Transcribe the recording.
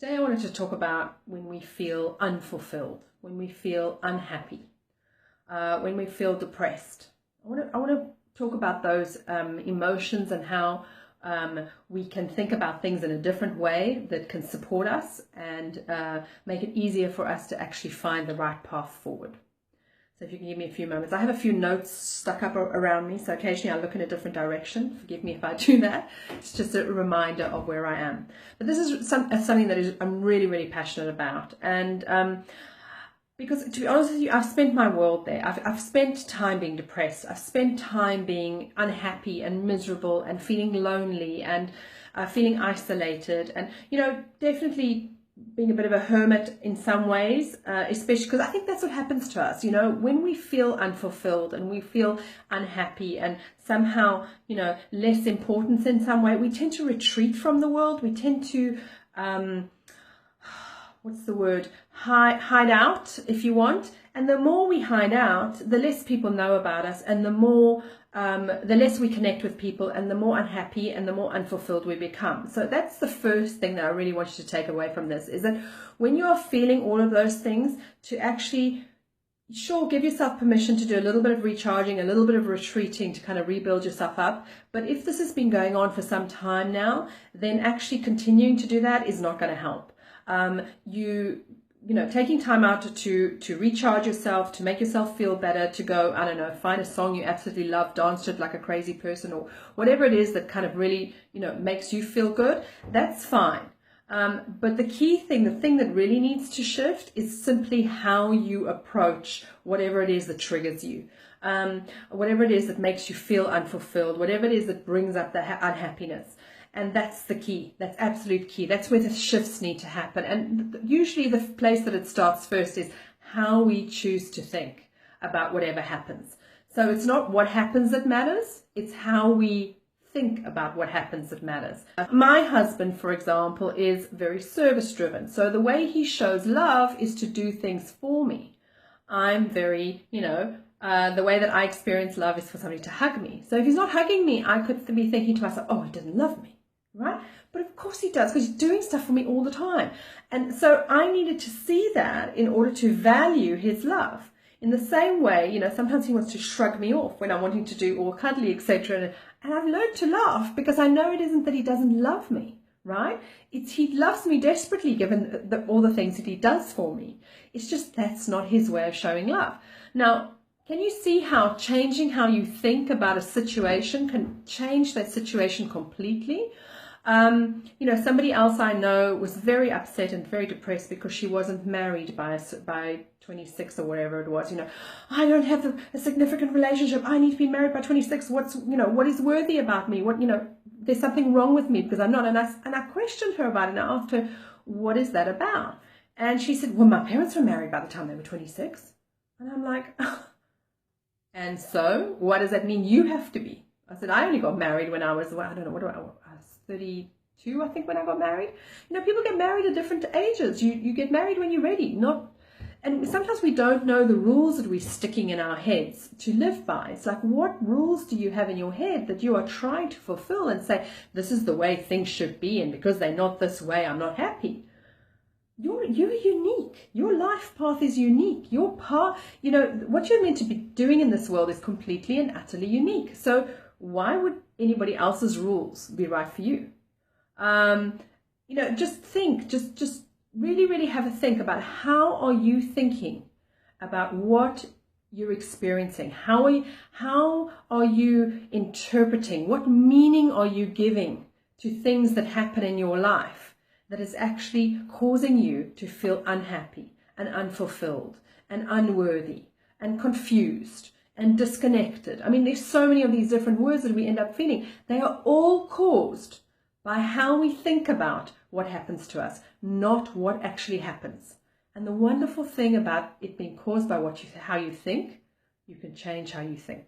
Today I wanted to talk about when we feel unfulfilled, when we feel unhappy, when we feel depressed. I want to talk about those emotions and how we can think about things in a different way that can support us and make it easier for us to actually find the right path forward. So if you can give me a few moments. I have a few notes stuck up around me, so occasionally I look in a different direction. Forgive me if I do that. It's just a reminder of where I am. But this is something that I'm really, really passionate about. And because to be honest with you, I've spent my world there. I've spent time being depressed. I've spent time being unhappy and miserable and feeling lonely and feeling isolated. And, you know, definitely being a bit of a hermit in some ways, especially because I think that's what happens to us, you know, when we feel unfulfilled and we feel unhappy and somehow, you know, less importance in some way, we tend to retreat from the world. We tend to, what's the word, hide out, if you want. And the more we hide out, the less people know about us, and the less we connect with people, and the more unhappy and the more unfulfilled we become. So that's the first thing that I really want you to take away from this, is that when you are feeling all of those things, to actually, sure, give yourself permission to do a little bit of recharging, a little bit of retreating to kind of rebuild yourself up. But if this has been going on for some time now, then actually continuing to do that is not going to help. You know, taking time out to recharge yourself, to make yourself feel better, to go, I don't know, find a song you absolutely love, dance to it like a crazy person, or whatever it is that kind of really, you know, makes you feel good, that's fine. But the key thing, the thing that really needs to shift, is simply how you approach whatever it is that triggers you. Whatever it is that makes you feel unfulfilled, whatever it is that brings up the unhappiness. And that's the key. That's absolute key. That's where the shifts need to happen. And usually the place that it starts first is how we choose to think about whatever happens. So it's not what happens that matters. It's how we think about what happens that matters. My husband, for example, is very service driven. So the way he shows love is to do things for me. I'm very, you know, the way that I experience love is for somebody to hug me. So if he's not hugging me, I could be thinking to myself, oh, he doesn't love me. Right? But of course he does, because he's doing stuff for me all the time. And so I needed to see that in order to value his love. In the same way, you know, sometimes he wants to shrug me off when I'm wanting to do all cuddly, etc. And I've learned to laugh, because I know it isn't that he doesn't love me, right? It's he loves me desperately, given all the things that he does for me. It's just that's not his way of showing love. Now, can you see how changing how you think about a situation can change that situation completely? You know, somebody else I know was very upset and very depressed because she wasn't married by 26 or whatever it was. You know, I don't have a significant relationship. I need to be married by 26. What is worthy about me? You know, there's something wrong with me because I'm not. And I questioned her about it, and I asked her, what is that about? And she said, well, my parents were married by the time they were 26. And I'm like, oh. And so what does that mean you have to be? I said, I only got married when I was, well, I don't know, I was 32, I think, when I got married. You know, people get married at different ages. You get married when you're ready. And sometimes we don't know the rules that we're sticking in our heads to live by. It's like, what rules do you have in your head that you are trying to fulfill and say, this is the way things should be, and because they're not this way, I'm not happy? You're unique. Your life path is unique. Your path, you know, what you're meant to be doing in this world is completely and utterly unique. So why would anybody else's rules be right for you? You know, just think, just really, really have a think about how are you thinking about what you're experiencing? How are you interpreting? What meaning are you giving to things that happen in your life that is actually causing you to feel unhappy and unfulfilled and unworthy and confused and disconnected? I mean, there's so many of these different words that we end up feeling. They are all caused by how we think about what happens to us, not what actually happens. And the wonderful thing about it being caused by how you think, you can change how you think.